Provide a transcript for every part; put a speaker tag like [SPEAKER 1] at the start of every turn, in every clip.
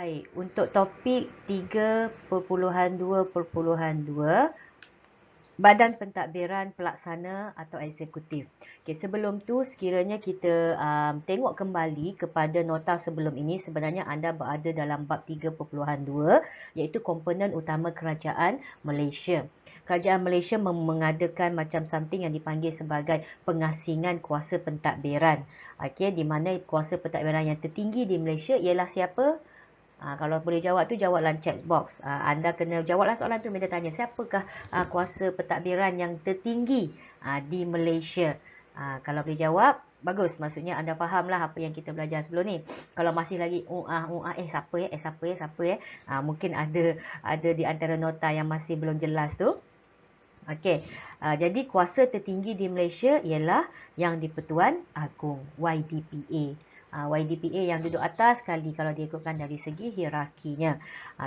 [SPEAKER 1] Baik, untuk topik 3.2.2 Badan Pentadbiran Pelaksana atau Eksekutif. Okay, sebelum tu sekiranya kita tengok kembali kepada nota sebelum ini, sebenarnya anda berada dalam bab 3.2 iaitu komponen utama Kerajaan Malaysia. Kerajaan Malaysia mengadakan macam something yang dipanggil sebagai pengasingan kuasa pentadbiran. Okay, di mana kuasa pentadbiran yang tertinggi di Malaysia ialah siapa? Kalau boleh jawab tu, jawablah chat box. Anda kena jawablah soalan tu. Minta tanya, siapakah kuasa pentadbiran yang tertinggi di Malaysia? Kalau boleh jawab, bagus. Maksudnya anda fahamlah apa yang kita belajar sebelum ni. Kalau masih lagi siapa mungkin ada di antara nota yang masih belum jelas tu. Okey, jadi kuasa tertinggi di Malaysia ialah Yang di-Pertuan Agong, YDPA. YDPA yang duduk atas sekali kalau diikutkan dari segi hierarkinya.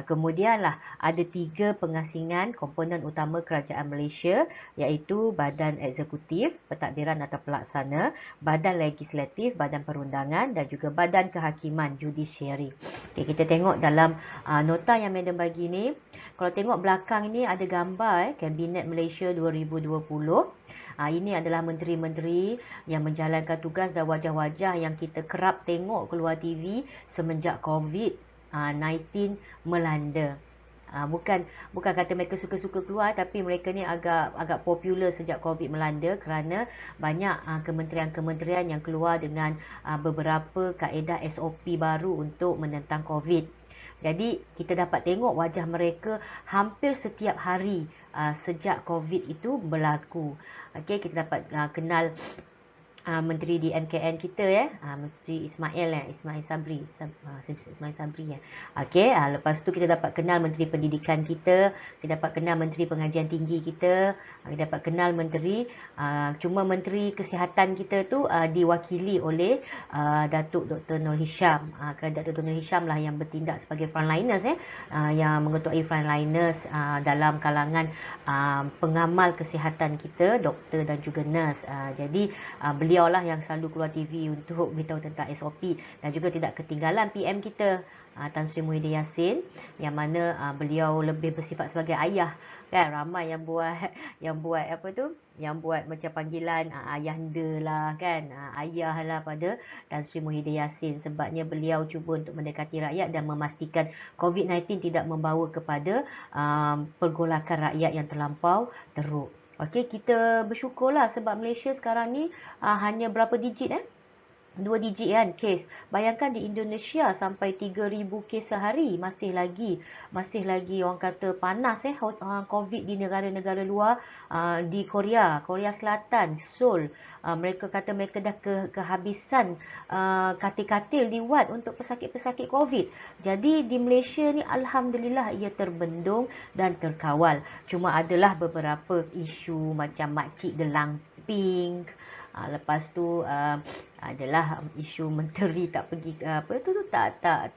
[SPEAKER 1] Kemudianlah ada 3 pengasingan komponen utama Kerajaan Malaysia, iaitu Badan Eksekutif, Pentadbiran atau Pelaksana, Badan Legislatif, Badan Perundangan dan juga Badan Kehakiman, Judiciary. Okay, kita tengok dalam nota yang madam bagi ni. Kalau tengok belakang ni ada gambar Kabinet Malaysia 2020. Ini adalah menteri-menteri yang menjalankan tugas dan wajah-wajah yang kita kerap tengok keluar TV semenjak COVID-19 melanda. Bukan kata mereka suka-suka keluar, tapi mereka ni agak popular sejak COVID melanda kerana banyak kementerian-kementerian yang keluar dengan beberapa kaedah SOP baru untuk menentang COVID. Jadi kita dapat tengok wajah mereka hampir setiap hari sejak COVID itu berlaku. Okey, kita dapat kenal menteri di MKN kita Menteri Ismail Sabri. Ismail Sabri ya. Okey, lepas tu kita dapat kenal menteri pendidikan kita dapat kenal menteri pengajian tinggi kita dapat kenal menteri menteri kesihatan kita tu diwakili oleh Datuk Dr. Nur Hisham. Kerana Dr. Nur Hisham lah yang bertindak sebagai frontliners yang mengetuai frontliners dalam kalangan pengamal kesihatan kita, doktor dan juga nurse. Jadi beliau lah yang selalu keluar TV untuk beritahu tentang SOP, dan juga tidak ketinggalan PM kita Tan Sri Muhyiddin Yassin, yang mana beliau lebih bersifat sebagai ayah kan. Ramai yang buat macam panggilan ayahanda lah kan, ayah lah pada Tan Sri Muhyiddin Yassin, sebabnya beliau cuba untuk mendekati rakyat dan memastikan COVID-19 tidak membawa kepada pergolakan rakyat yang terlampau teruk. Okey, kita bersyukurlah sebab Malaysia sekarang ni hanya berapa digit 2 digit kan kes. Bayangkan di Indonesia sampai 3,000 kes sehari, masih lagi orang kata panas COVID di negara-negara luar. Di Korea Selatan, Seoul, mereka kata mereka dah kehabisan katil-katil diwat untuk pesakit-pesakit COVID. Jadi di Malaysia ni alhamdulillah ia terbendung dan terkawal. Cuma adalah beberapa isu macam makcik gelang pink. Lepas tu adalah isu menteri tak pergi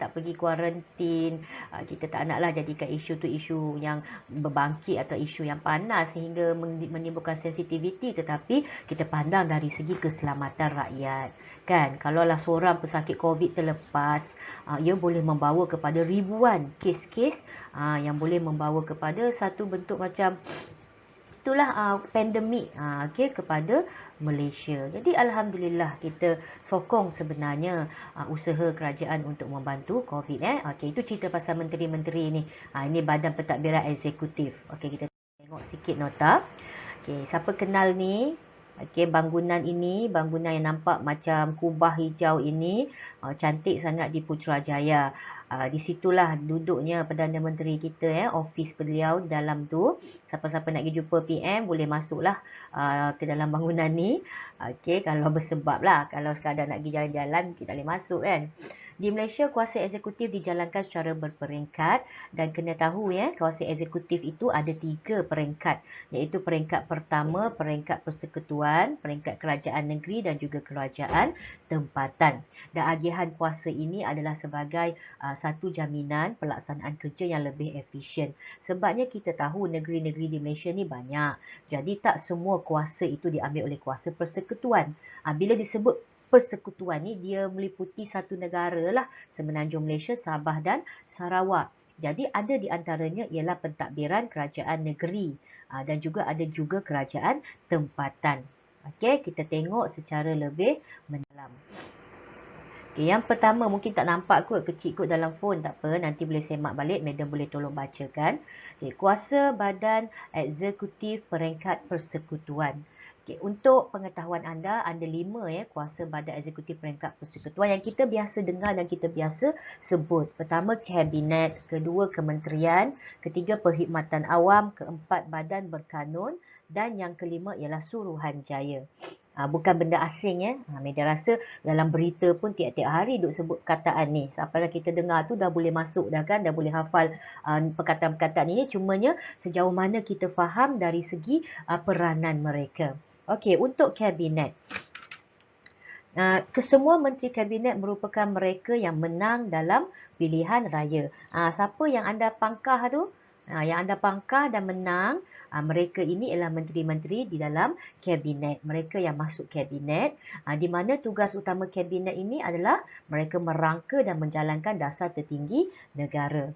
[SPEAKER 1] tak pergi kuarantin. Kita tak naklah jadikan isu tu isu yang berbangkit atau isu yang panas sehingga menimbulkan sensitiviti, tetapi kita pandang dari segi keselamatan rakyat kan. Kalaulah seorang pesakit COVID terlepas, ia boleh membawa kepada ribuan kes-kes yang boleh membawa kepada satu bentuk macam itulah pandemik kepada Malaysia. Jadi alhamdulillah kita sokong sebenarnya usaha kerajaan untuk membantu COVID. Okey, itu cerita pasal menteri-menteri ni. Ini Badan Pentadbiran Eksekutif. Okey, kita tengok sikit nota. Okey, siapa kenal ni? Okey, bangunan yang nampak macam kubah hijau ini cantik sangat di Putrajaya. Di situlah duduknya Perdana Menteri kita, office beliau di dalam tu. Siapa-siapa nak pergi jumpa PM boleh masuklah ke dalam bangunan ni. Okey, kalau bersebab lah. Kalau sekadar nak pergi jalan-jalan, kita boleh masuk kan. Di Malaysia, kuasa eksekutif dijalankan secara berperingkat, dan kena tahu kuasa eksekutif itu ada 3 peringkat, iaitu peringkat pertama, peringkat persekutuan, peringkat kerajaan negeri dan juga kerajaan tempatan. Dan agihan kuasa ini adalah sebagai satu jaminan pelaksanaan kerja yang lebih efisien. Sebabnya kita tahu negeri-negeri di Malaysia ni banyak. Jadi tak semua kuasa itu diambil oleh kuasa persekutuan. Bila disebut persekutuan ni dia meliputi satu negara lah, Semenanjung Malaysia, Sabah dan Sarawak. Jadi ada di antaranya ialah pentadbiran kerajaan negeri dan juga ada juga kerajaan tempatan. Okey, kita tengok secara lebih mendalam. Okay, yang pertama mungkin tak nampak kot, kecil kot dalam phone, tak apa, nanti boleh semak balik, madam boleh tolong bacakan. Okay, kuasa badan eksekutif peringkat persekutuan. Okay, untuk pengetahuan anda, ada 5 kuasa badan eksekutif peringkat persekutuan yang kita biasa dengar dan kita biasa sebut. Pertama, kabinet, kedua, kementerian, ketiga, perkhidmatan awam, keempat, badan berkanun, dan yang kelima ialah Suruhanjaya. Bukan benda asing ya. Media rasa dalam berita pun tiap-tiap hari duk sebut perkataan ni. Sampai kita dengar tu dah boleh masuk dah kan, dah boleh hafal perkataan-perkataan ini. Cumanya sejauh mana kita faham dari segi peranan mereka. Okey, untuk kabinet. Kesemua menteri kabinet merupakan mereka yang menang dalam pilihan raya. Siapa yang anda pangkah tu? Yang anda pangkah dan menang, mereka ini ialah menteri-menteri di dalam kabinet. Mereka yang masuk kabinet, di mana tugas utama kabinet ini adalah mereka merangka dan menjalankan dasar tertinggi negara.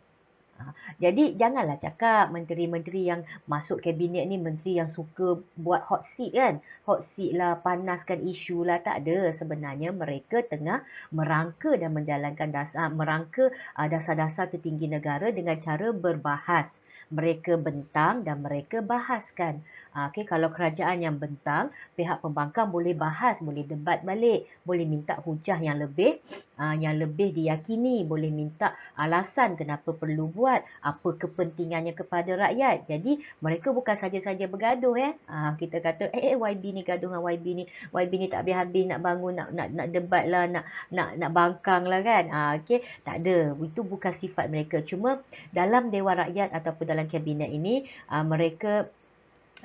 [SPEAKER 1] Jadi janganlah cakap menteri-menteri yang masuk kabinet ni menteri yang suka buat hot seat kan. Hot seat lah, panaskan isu lah, tak ada. Sebenarnya mereka tengah merangka dan menjalankan dasar-dasar tertinggi negara dengan cara berbahas. Mereka bentang dan mereka bahaskan. Okay, kalau kerajaan yang bentang, pihak pembangkang boleh bahas, boleh debat balik, boleh minta hujah yang lebih diyakini, boleh minta alasan kenapa perlu buat, apa kepentingannya kepada rakyat. Jadi mereka bukan saja-saja bergaduh kita kata YB ni gaduh dengan YB ni tak habis-habis nak bangun, nak debat lah, nak bangkang lah kan. Okay, tak ada, itu bukan sifat mereka. Cuma dalam Dewan Rakyat ataupun dalam kabinet ini mereka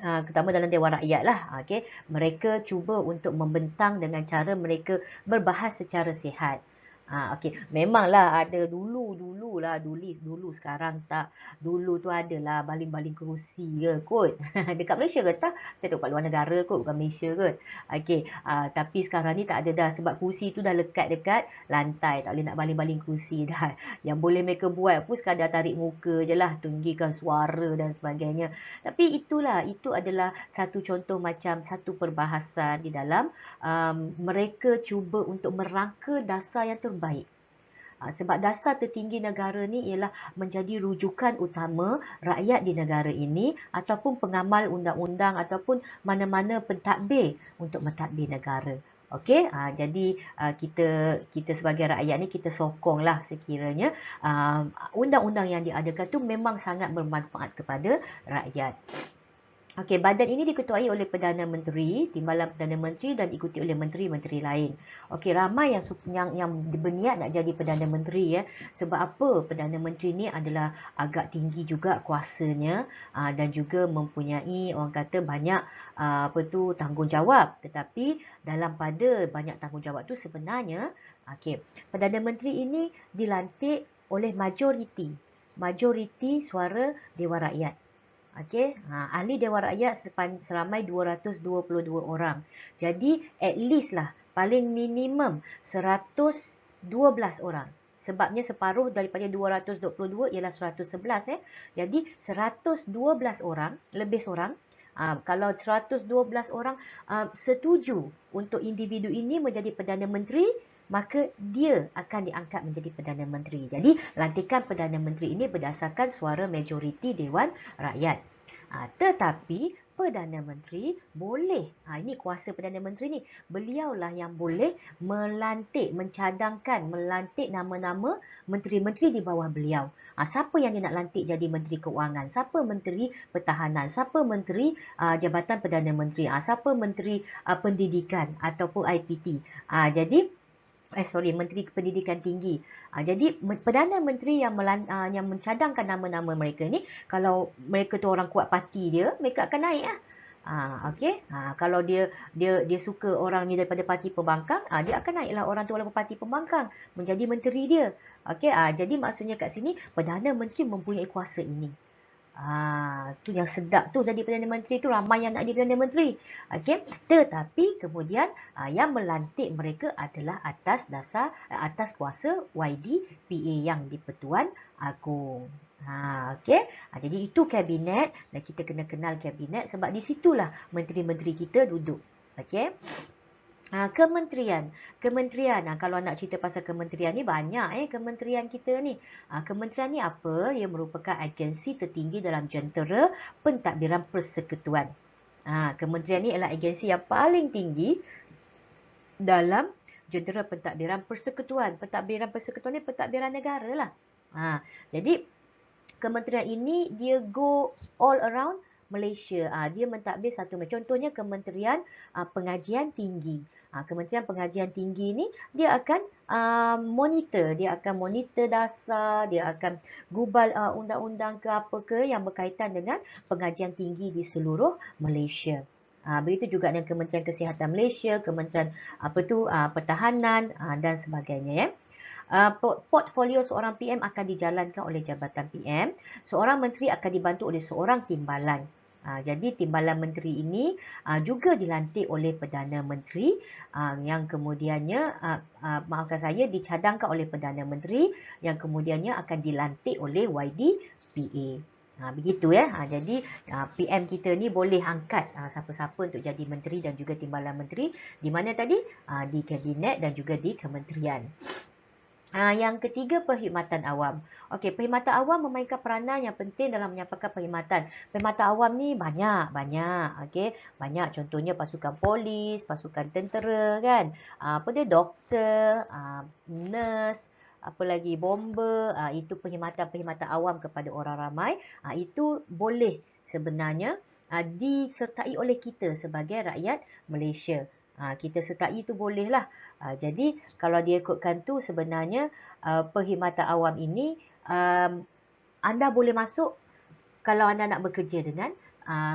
[SPEAKER 1] terutama dalam Dewan Rakyat lah, mereka cuba untuk membentang dengan cara mereka berbahas secara sihat. Okey, memanglah ada dulu sekarang tak. Dulu tu adalah baling-baling kerusi ke kot. Dekat Malaysia ke tak? Saya tahu kat luar negara kot, bukan Malaysia kot. Okey, tapi sekarang ni tak ada dah sebab kerusi tu dah lekat dekat lantai, tak boleh nak baling-baling kerusi dah. Yang boleh mereka buat pun sekadar tarik muka je lah, tinggikan suara dan sebagainya. Tapi itu adalah satu contoh macam satu perbahasan di dalam mereka cuba untuk merangka dasar yang terbaik. Sebab dasar tertinggi negara ni ialah menjadi rujukan utama rakyat di negara ini ataupun pengamal undang-undang ataupun mana-mana pentadbir untuk mentadbir negara. Okey, jadi kita sebagai rakyat ni kita sokonglah sekiranya undang-undang yang diadakan tu memang sangat bermanfaat kepada rakyat. Okey, badan ini diketuai oleh Perdana Menteri, Timbalan Perdana Menteri dan diikuti oleh menteri-menteri lain. Okey, ramai yang berniat nak jadi Perdana Menteri ya. Sebab apa? Perdana Menteri ni adalah agak tinggi juga kuasanya dan juga mempunyai orang kata banyak tanggungjawab. Tetapi dalam pada banyak tanggungjawab tu sebenarnya Perdana Menteri ini dilantik oleh majoriti suara Dewan Rakyat. Okey, ahli Dewan Rakyat seramai 222 orang. Jadi at least lah paling minimum 112 orang. Sebabnya separuh daripada 222 ialah 111 Jadi 112 orang, lebih seorang. Kalau 112 orang setuju untuk individu ini menjadi Perdana Menteri, maka dia akan diangkat menjadi Perdana Menteri. Jadi, lantikan Perdana Menteri ini berdasarkan suara majoriti Dewan Rakyat. Tetapi, Perdana Menteri boleh, ini kuasa Perdana Menteri ni, beliaulah yang boleh melantik nama-nama menteri-menteri di bawah beliau. Siapa yang dia nak lantik jadi Menteri Keuangan? Siapa Menteri Pertahanan? Siapa Menteri Jabatan Perdana Menteri? Siapa Menteri Pendidikan ataupun IPT? Menteri Pendidikan Tinggi. Jadi Perdana Menteri yang mencadangkan nama-nama mereka ni, kalau mereka tu orang kuat parti dia, mereka akan naik lah. Kalau dia suka orang ni daripada parti pembangkang, dia akan naiklah orang tu walaupun parti pembangkang menjadi menteri dia. Jadi maksudnya kat sini Perdana Menteri mempunyai kuasa ini. Tu yang sedap tu jadi Perdana Menteri tu, ramai yang nak jadi Perdana Menteri. Okey, tetapi kemudian yang melantik mereka adalah atas kuasa YDPA yang di-Pertuan Agong. Okey. Jadi itu kabinet dan kita kena kenal kabinet sebab di situlah menteri-menteri kita duduk. Okey. Kementerian. Kalau nak cerita pasal kementerian ni banyak kementerian kita ni. Kementerian ni apa? Ia merupakan agensi tertinggi dalam jentera pentadbiran persekutuan. Kementerian ni adalah agensi yang paling tinggi dalam jentera pentadbiran persekutuan. Pentadbiran persekutuan ni pentadbiran negara lah. Jadi kementerian ini dia go all around Malaysia. Dia mentadbir satu. Contohnya Kementerian Pengajian Tinggi. Kementerian Pengajian Tinggi ni dia akan monitor. Dia akan monitor dasar. Dia akan gubal undang-undang ke apa ke yang berkaitan dengan pengajian tinggi di seluruh Malaysia. Begitu juga dengan Kementerian Kesihatan Malaysia, Kementerian Pertahanan dan sebagainya. Portfolio seorang PM akan dijalankan oleh Jabatan PM. Seorang menteri akan dibantu oleh seorang timbalan. Jadi timbalan menteri ini juga dilantik oleh Perdana Menteri yang kemudiannya, maafkan saya, dicadangkan oleh Perdana Menteri yang kemudiannya akan dilantik oleh YDPA. Begitu ya. Jadi PM kita ni boleh angkat siapa-siapa untuk jadi menteri dan juga timbalan menteri. Di mana tadi? Di kabinet dan juga di kementerian. Yang ketiga, perkhidmatan awam. Okey, perkhidmatan awam memainkan peranan yang penting dalam menyampaikan perkhidmatan. Perkhidmatan awam ni banyak. Okey, banyak. Contohnya pasukan polis, pasukan tentera kan. Doktor, nurse, apa lagi, bomber. Itu perkhidmatan awam kepada orang ramai. Itu boleh sebenarnya disertai oleh kita sebagai rakyat Malaysia. Kita sertai tu bolehlah. Jadi kalau dia ikutkan tu sebenarnya perkhidmatan awam ini anda boleh masuk kalau anda nak bekerja dengan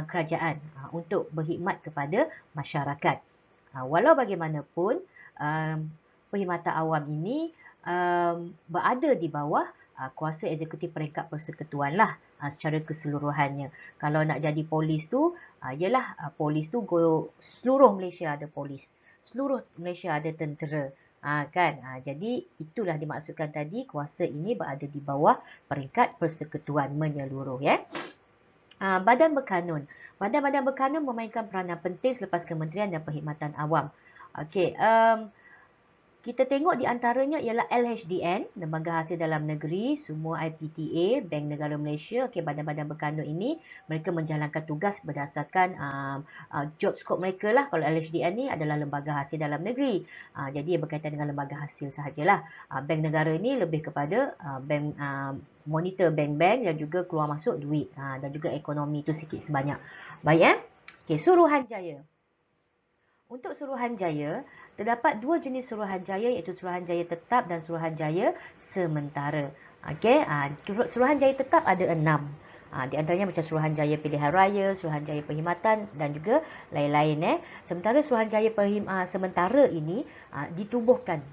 [SPEAKER 1] kerajaan untuk berkhidmat kepada masyarakat. Walau bagaimanapun perkhidmatan awam ini berada di bawah kuasa eksekutif peringkat persekutuan lah secara keseluruhannya. Kalau nak jadi polis tu, polis tu seluruh Malaysia ada polis. Seluruh Malaysia ada tentera. Kan? Jadi itulah dimaksudkan tadi kuasa ini berada di bawah peringkat persekutuan menyeluruh ya. Badan berkanun. Badan-badan berkanun memainkan peranan penting selepas kementerian dan perkhidmatan awam. Okey, kita tengok di antaranya ialah LHDN, Lembaga Hasil Dalam Negeri, semua IPTA, Bank Negara Malaysia. Okey, badan-badan berkanun ini mereka menjalankan tugas berdasarkan job scope mereka lah. Kalau LHDN ni adalah Lembaga Hasil Dalam Negeri. Jadi berkaitan dengan lembaga hasil sahajalah. Bank negara ini lebih kepada bank monitor bank-bank dan juga keluar masuk duit dan juga ekonomi tu sikit sebanyak. Baik Okey, Suruhanjaya. Untuk Suruhanjaya, terdapat dua jenis Suruhanjaya iaitu Suruhanjaya tetap dan Suruhanjaya sementara. Okey, Suruhanjaya tetap ada 6. Di antaranya macam Suruhanjaya Pilihan Raya, Suruhanjaya Perkhidmatan dan juga lain-lain. Sementara Suruhanjaya sementara ini ditubuhkan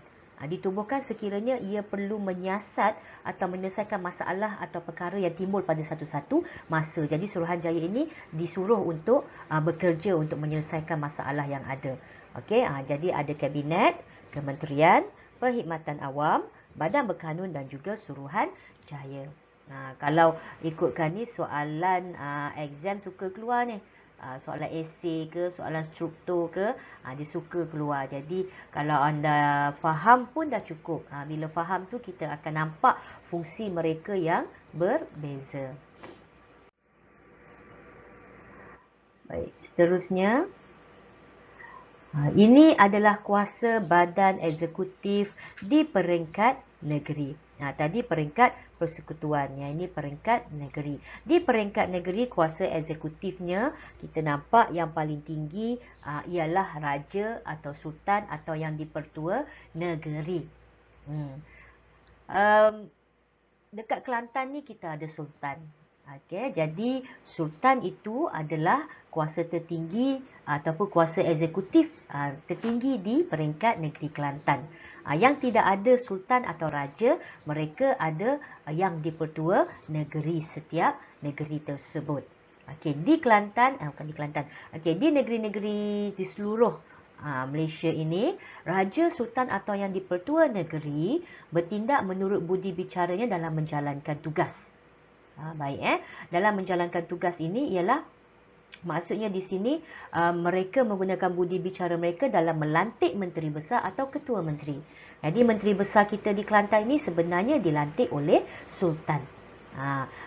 [SPEAKER 1] sekiranya ia perlu menyiasat atau menyelesaikan masalah atau perkara yang timbul pada satu-satu masa. Jadi Suruhanjaya ini disuruh untuk bekerja untuk menyelesaikan masalah yang ada. Okey, jadi ada kabinet, kementerian, perkhidmatan awam, badan berkanun dan juga Suruhanjaya. Kalau ikutkan ni soalan exam suka keluar ni. Soalan esei ke, soalan struktur ke, dia suka keluar. Jadi kalau anda faham pun dah cukup. Bila faham tu kita akan nampak fungsi mereka yang berbeza. Baik, seterusnya. Ini adalah kuasa badan eksekutif di peringkat negeri. Tadi peringkat persekutuan. Yang ini peringkat negeri. Di peringkat negeri, kuasa eksekutifnya kita nampak yang paling tinggi ialah raja atau sultan atau yang dipertua negeri. Dekat Kelantan ni kita ada sultan. Okey, jadi sultan itu adalah kuasa tertinggi ataupun kuasa eksekutif tertinggi di peringkat negeri Kelantan. Yang tidak ada sultan atau raja, mereka ada yang dipertua negeri setiap negeri tersebut. Okey, di Kelantan, bukan di Kelantan. Okey, di negeri-negeri di seluruh Malaysia ini, raja, sultan atau yang dipertua negeri bertindak menurut budi bicaranya dalam menjalankan tugas. Baik. Dalam menjalankan tugas ini ialah maksudnya di sini mereka menggunakan budi bicara mereka dalam melantik menteri besar atau ketua menteri. Jadi menteri besar kita di Kelantan ini sebenarnya dilantik oleh sultan.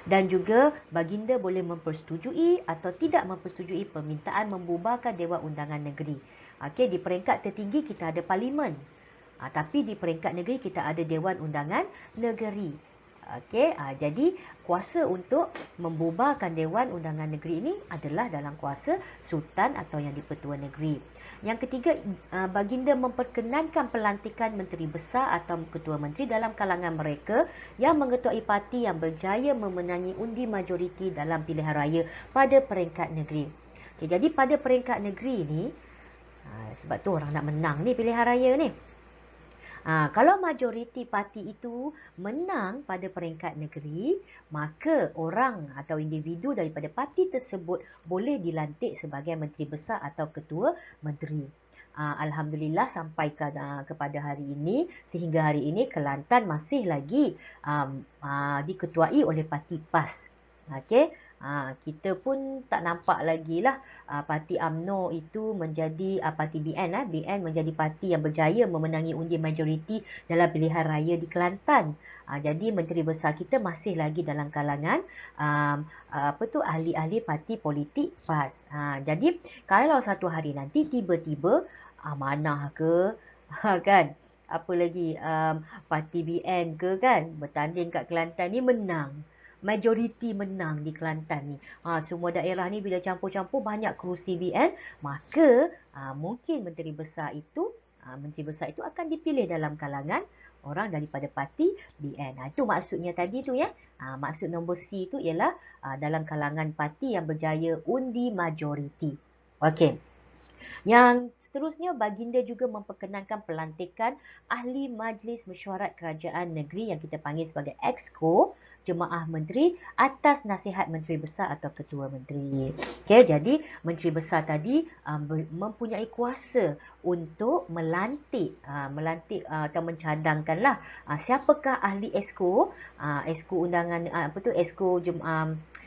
[SPEAKER 1] Dan juga baginda boleh mempersetujui atau tidak mempersetujui permintaan membubarkan Dewan Undangan Negeri. Okey, di peringkat tertinggi kita ada parlimen. Tapi di peringkat negeri kita ada Dewan Undangan Negeri. Okey, jadi kuasa untuk membubarkan Dewan Undangan Negeri ini adalah dalam kuasa sultan atau yang dipertua negeri. Yang ketiga, baginda memperkenankan pelantikan menteri besar atau ketua menteri dalam kalangan mereka yang mengetuai parti yang berjaya memenangi undi majoriti dalam pilihan raya pada peringkat negeri. Okay, jadi pada peringkat negeri ni, sebab tu orang nak menang ni pilihan raya ni. Kalau majoriti parti itu menang pada peringkat negeri, maka orang atau individu daripada parti tersebut boleh dilantik sebagai menteri besar atau ketua menteri. Alhamdulillah sampai kepada hari ini, sehingga hari ini Kelantan masih lagi diketuai oleh parti PAS. Okey, kita pun tak nampak lagi lah parti UMNO itu menjadi parti BN. BN menjadi parti yang berjaya memenangi undi majoriti dalam pilihan raya di Kelantan. Jadi menteri besar kita masih lagi dalam kalangan ahli-ahli parti politik PAS. Jadi kalau satu hari nanti tiba-tiba Amanah ke kan, apa lagi parti BN ke kan bertanding kat Kelantan ni menang, majoriti menang di Kelantan ni. Semua daerah ni bila campur-campur banyak kerusi BN, maka mungkin menteri besar itu akan dipilih dalam kalangan orang daripada parti BN. Itu maksudnya tadi tu ya. Maksud nombor C tu ialah dalam kalangan parti yang berjaya undi majoriti. Okey. Yang seterusnya, baginda juga memperkenankan pelantikan ahli Majlis Mesyuarat Kerajaan Negeri yang kita panggil sebagai Exco, Jemaah Menteri atas nasihat Menteri Besar atau Ketua Menteri. Okay, jadi Menteri Besar tadi mempunyai kuasa untuk melantik atau mencadangkanlah siapakah ahli Exco, Exco undangan Exco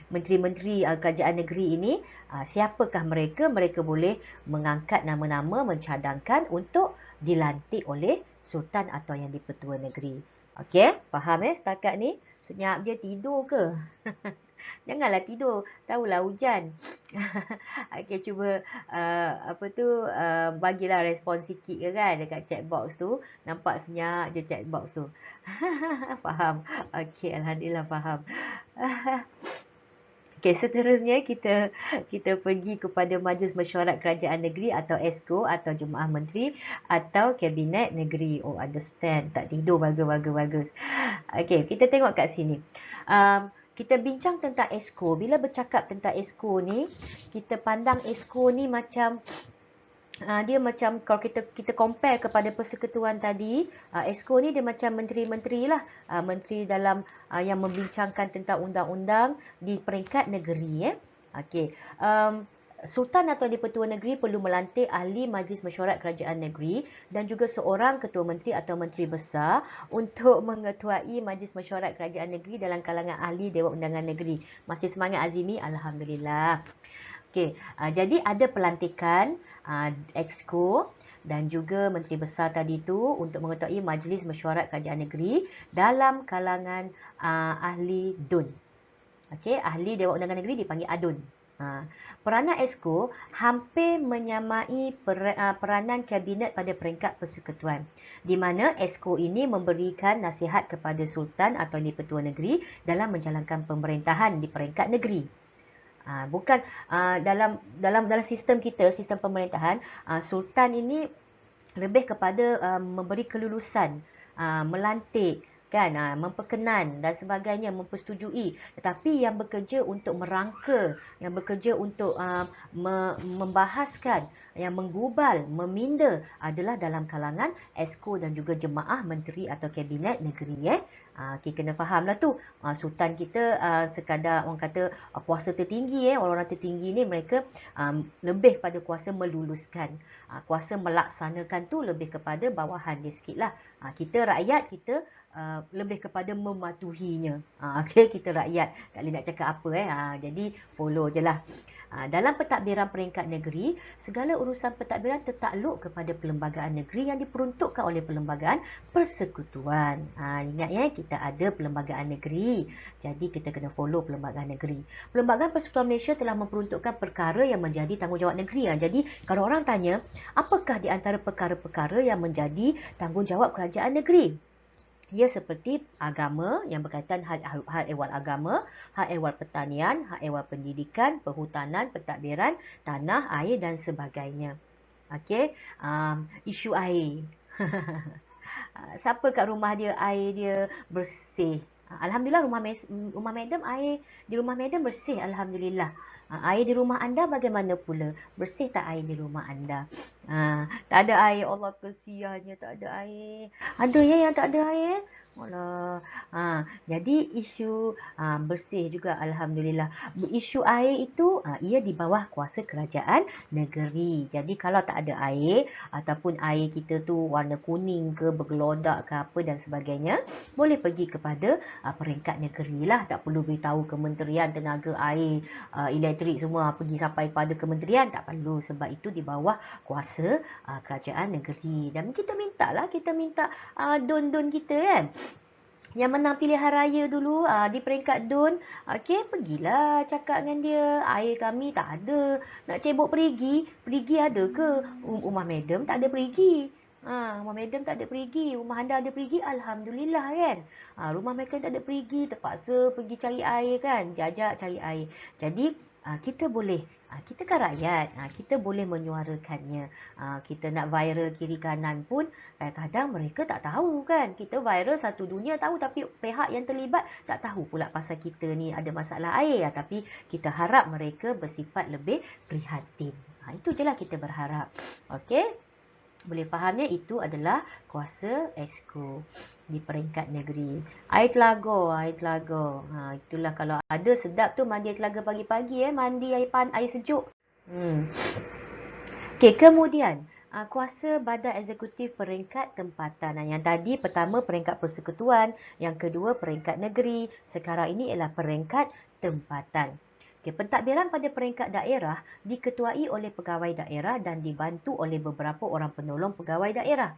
[SPEAKER 1] Menteri-Menteri Kerajaan Negeri ini. Siapakah mereka? Mereka boleh mengangkat nama-nama, mencadangkan untuk dilantik oleh sultan atau yang dipertua negeri. Okey, faham setakat ni? Senyap je tidur ke? Janganlah tidur, tahulah hujan. Okey, cuba bagilah respon sikit ke kan dekat chat box tu. Nampak senyap je chat box tu. Faham? Okey, alhamdulillah faham. Okey, seterusnya kita pergi kepada Majlis Mesyuarat Kerajaan Negeri atau ESCO atau Jemaah Menteri atau Kabinet Negeri. Oh, understand. Tak tidur, bagus. Okey, kita tengok kat sini. Kita bincang tentang ESCO. Bila bercakap tentang ESCO ni, kita pandang ESCO ni macam dia macam kalau kita compare kepada persekutuan tadi, ESCO ni dia macam menteri-menteri lah, menteri dalam yang membincangkan tentang undang-undang di peringkat negeri. Okey. Sultan atau di-Pertua Negeri perlu melantik ahli Majlis Mesyuarat Kerajaan Negeri dan juga seorang ketua menteri atau menteri besar untuk mengetuai Majlis Mesyuarat Kerajaan Negeri dalam kalangan ahli Dewan Undangan Negeri. Masih semangat Azimi? Alhamdulillah. Okey, jadi ada pelantikan Exco dan juga Menteri Besar tadi tu untuk mengetuai Majlis Mesyuarat Kerajaan Negeri dalam kalangan ahli DUN. Okey, ahli Dewan Undangan Negeri dipanggil ADUN. Peranan Exco hampir menyamai peranan Kabinet pada peringkat persekutuan, di mana Exco ini memberikan nasihat kepada Sultan atau di-Pertua Negeri dalam menjalankan pemerintahan di peringkat negeri. Bukan dalam sistem kita, sistem pemerintahan, sultan ini lebih kepada memberi kelulusan, melantik, kan, memperkenan dan sebagainya, mempersetujui. Tetapi yang bekerja untuk merangka, yang bekerja untuk membahaskan, yang menggubal, meminda adalah dalam kalangan Exco dan juga jemaah menteri atau kabinet negeri. Kita kena fahamlah tu. Sultan kita sekadar orang kata kuasa tertinggi, orang-orang tertinggi ni mereka lebih pada kuasa meluluskan, kuasa melaksanakan tu lebih kepada bawahan dia sikit lah. Kita rakyat, kita lebih kepada mematuhinya. Okay, kita rakyat tak boleh nak cakap apa. Jadi follow je lah. Dalam pentadbiran peringkat negeri, segala urusan pentadbiran tertakluk kepada perlembagaan negeri yang diperuntukkan oleh perlembagaan persekutuan. Ingat ya, kita ada perlembagaan negeri. Jadi kita kena follow perlembagaan negeri. Perlembagaan Persekutuan Malaysia telah memperuntukkan perkara yang menjadi tanggungjawab negeri. Jadi kalau orang tanya, apakah di antara perkara-perkara yang menjadi tanggungjawab kerajaan negeri? Ia seperti agama yang berkaitan hal ehwal agama, hal ehwal pertanian, hal ehwal pendidikan, perhutanan, pentadbiran, tanah, air dan sebagainya. Okey, isu air. Siapa kat rumah dia air dia bersih? Alhamdulillah rumah madam, air di rumah madam bersih, alhamdulillah. Air di rumah anda bagaimana pula? Bersih tak air di rumah anda? Tak ada air, Allah kesiannya tak ada air. Ada ya yang tak ada air? Allah. Jadi isu bersih juga, alhamdulillah. Isu air itu ia di bawah kuasa kerajaan negeri. Jadi kalau tak ada air ataupun air kita tu warna kuning ke, bergelodak ke apa dan sebagainya, boleh pergi kepada peringkat negeri lah. Tak perlu beritahu Kementerian Tenaga Air, Elektrik semua pergi sampai pada kementerian, tak perlu, sebab itu di bawah kuasa kerajaan negeri. Dan kita minta don-don kita kan, yang menang pilihan raya dulu di peringkat DUN, pergilah cakap dengan dia, air kami tak ada, nak cebok perigi ada ke? Rumah madam tak ada perigi. Rumah madam tak ada perigi, rumah anda ada perigi, alhamdulillah kan. Rumah mereka tak ada perigi, terpaksa pergi cari air kan, jajak cari air. Jadi kita boleh, kita kan rakyat, kita boleh menyuarakannya. Kita nak viral kiri kanan pun kadang-kadang mereka tak tahu kan. Kita viral satu dunia tahu, tapi pihak yang terlibat tak tahu pula pasal kita ni ada masalah air. Tapi kita harap mereka bersifat lebih prihatin. Itu je lah kita berharap. Okey? Boleh fahamnya itu adalah kuasa Exco di peringkat negeri. Air telaga. Itulah kalau ada sedap tu mandi air telaga pagi-pagi, mandi air sejuk. Okey, kemudian kuasa badan eksekutif peringkat tempatan. Yang tadi pertama peringkat persekutuan, yang kedua peringkat negeri, sekarang ini ialah peringkat tempatan. Pentadbiran pada peringkat daerah diketuai oleh pegawai daerah dan dibantu oleh beberapa orang penolong pegawai daerah.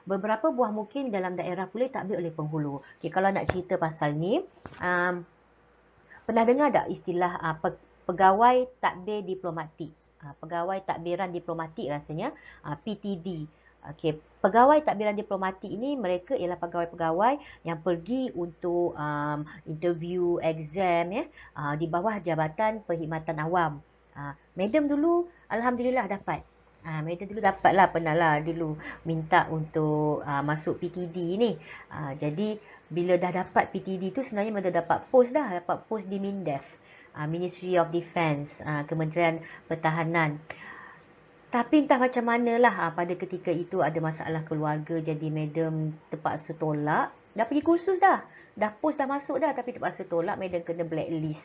[SPEAKER 1] Beberapa buah mungkin dalam daerah pula takbir oleh penghulu. Kalau nak cerita pasal ni, pernah dengar tak istilah pegawai takbir diplomatik? Pegawai takbiran diplomatik rasanya, PTD. Pegawai takbiran diplomatik ini mereka ialah pegawai-pegawai yang pergi untuk interview, exam di bawah Jabatan Perkhidmatan Awam. Madam dulu alhamdulillah dapat. Madam dulu dapat lah, pernah lah dulu minta untuk masuk PTD ni. Jadi bila dah dapat PTD tu sebenarnya madam dapat post di MINDEF, Ministry of Defence, Kementerian Pertahanan. Tapi entah macam manalah pada ketika itu ada masalah keluarga, jadi madam terpaksa tolak. Dah pergi kursus dah post dah masuk dah, tapi terpaksa tolak, madam kena blacklist.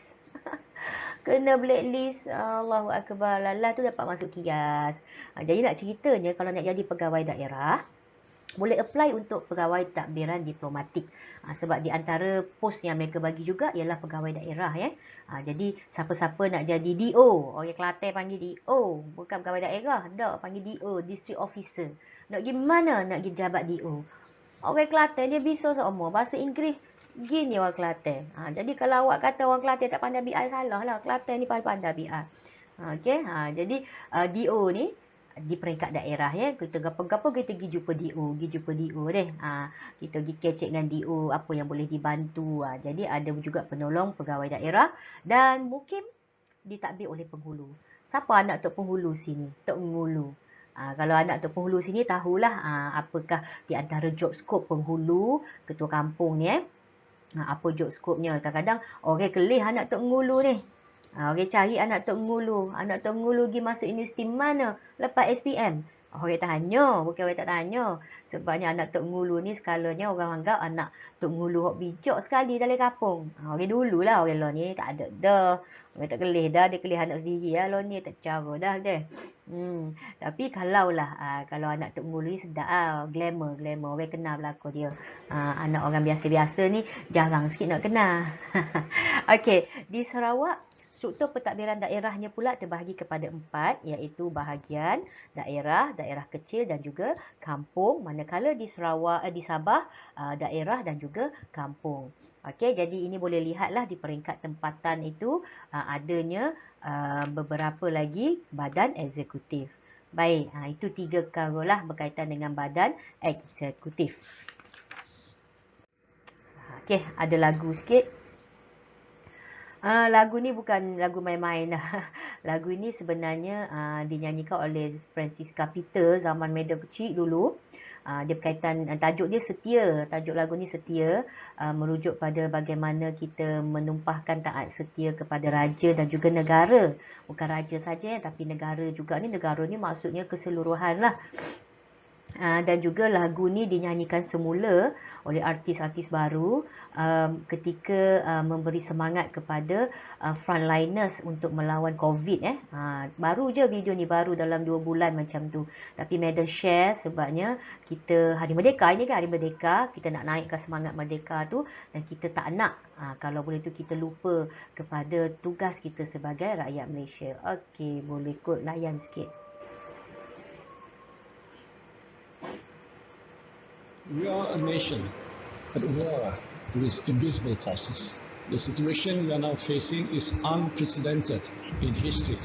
[SPEAKER 1] Kena blacklist, Allahu Akbar, lala tu dapat masuk kias. Jadi nak ceritanya kalau nak jadi pegawai daerah, boleh apply untuk pegawai takbiran diplomatik. Sebab di antara pos yang mereka bagi juga ialah pegawai daerah. Jadi siapa-siapa nak jadi DO, orang Kelantan panggil DO, bukan pegawai daerah, dah panggil DO, District Officer. Nak pergi mana nak pergi jabat DO? Orang Kelantan dia bisa seumur bahasa Inggeris gini orang Kelantan. Jadi kalau awak kata orang Kelantan tak pandai BI, salah lah. Kelantan ni pandai BI. Jadi DO ni di peringkat daerah kita gapo-gapo kita pergi jumpa DO deh. Kita pergi kecek dengan DO apa yang boleh dibantu. Jadi ada juga penolong pegawai daerah dan mungkin ditakbir oleh penghulu. Siapa anak Tok Penghulu sini? Tok Penghulu. Kalau anak tu penghulu sini tahulah apakah di antara job scope penghulu ketua kampung ni apa job scope-nya. Kadang-kadang orang kelih anak Tok Ngulu ni. Orang cari anak Tok Ngulu. Anak Tok Ngulu pergi masuk universiti mana? Lepas SPM. Orang tanya, bukan orang tak tanya. Sebabnya anak Tok Ngulu ni skalanya orang anggap anak Tok Ngulu hok bijak sekali dalam kampung. Orang dululah, orang lah ni tak ada dah. Orang tak kelih dah, dia kelih anak sendiri lah. Lo ni tak cara dah deh. Tapi kalau anak Tok Ngulu ni sedap glamour. Orang kenal belakang dia. Anak orang biasa-biasa ni jarang sikit nak kenal. Okey, di Sarawak, struktur pentadbiran daerahnya pula terbahagi kepada 4, iaitu bahagian daerah, daerah kecil dan juga kampung. Manakala di Sabah, daerah dan juga kampung. Okey, jadi ini boleh lihatlah di peringkat tempatan itu adanya beberapa lagi badan eksekutif. Baik, itu 3 perkara lah berkaitan dengan badan eksekutif. Okey, ada lagu sikit. Lagu ni bukan lagu main-main lah. Lagu ini sebenarnya dinyanyikan oleh Francisca Peter zaman Medan kecil dulu. Dia berkaitan, tajuk dia Setia. Tajuk lagu ni Setia, merujuk pada bagaimana kita menumpahkan taat setia kepada raja dan juga negara. Bukan raja saja, tapi negara juga. Negara ni maksudnya keseluruhan lah. Dan juga lagu ni dinyanyikan semula oleh artis-artis baru ketika memberi semangat kepada frontliners untuk melawan COVID. Baru je video ni, baru dalam 2 bulan macam tu. Tapi Medan share sebabnya kita Hari Merdeka ini kan, Hari Merdeka, kita nak naikkan semangat merdeka tu, dan kita tak nak kalau boleh tu kita lupa kepada tugas kita sebagai rakyat Malaysia. Okey, boleh kot layan sikit.
[SPEAKER 2] We are a nation at war with invisible forces. The situation we are now facing is unprecedented in history.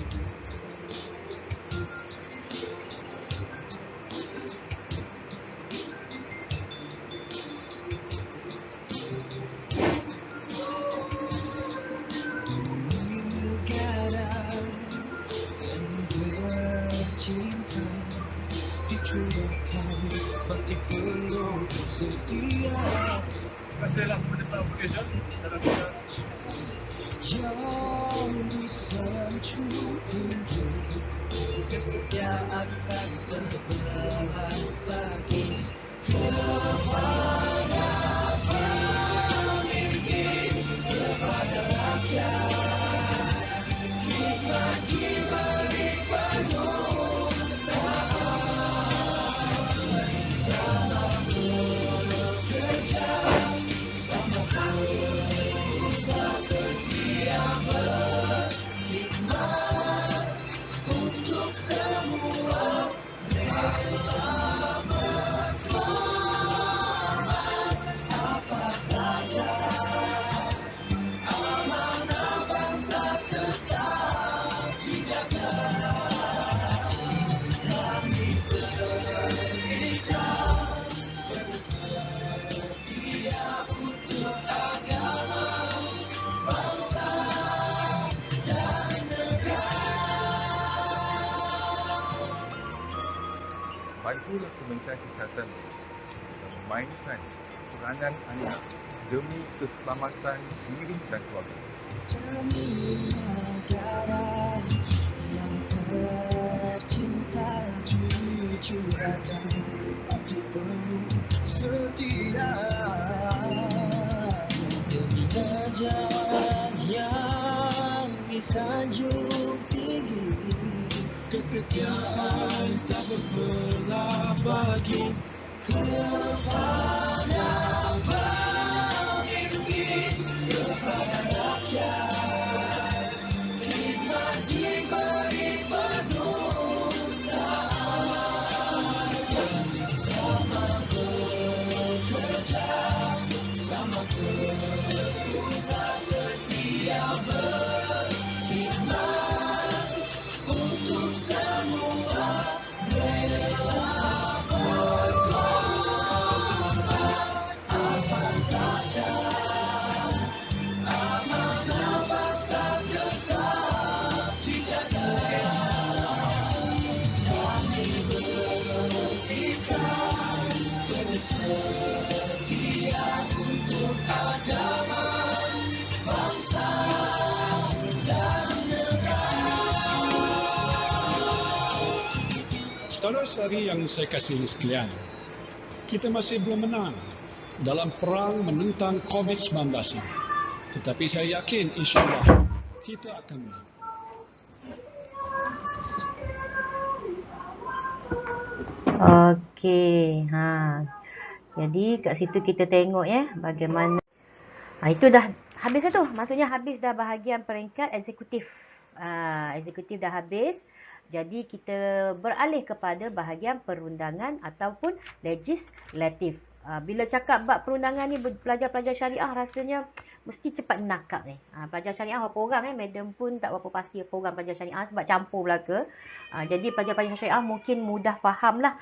[SPEAKER 3] Bantulah Kementerian Kesihatan memainkan peranan anak demi keselamatan diri dan keluarga.
[SPEAKER 4] Negara yang tercinta dicurahkan hati penuh setia demi derajat yang disanjung tinggi. Kesetiaan tak berbelah bagi kepada pemimpin, kepada rakyat. Khidmat diberi penuh taat, sama bekerja, sama berusaha setia berkhidmat untuk semua, rela berkorban.
[SPEAKER 2] Saudara-saudari yang saya kasihi sekalian, kita masih belum menang dalam perang menentang COVID-19 ini. Tetapi saya yakin insya-Allah kita akan menang.
[SPEAKER 1] Okey. Jadi kat situ kita tengok bagaimana. Itu dah habis dah tu. Maksudnya habis dah bahagian peringkat eksekutif. Eksekutif dah habis. Jadi kita beralih kepada bahagian perundangan ataupun legislatif. Bila cakap bab perundangan ni, pelajar-pelajar syariah rasanya mesti cepat menakap ni. Pelajar syariah berapa orang madam pun tak berapa pasti berapa orang pelajar syariah sebab campur belaka. Jadi pelajar-pelajar syariah mungkin mudah faham lah.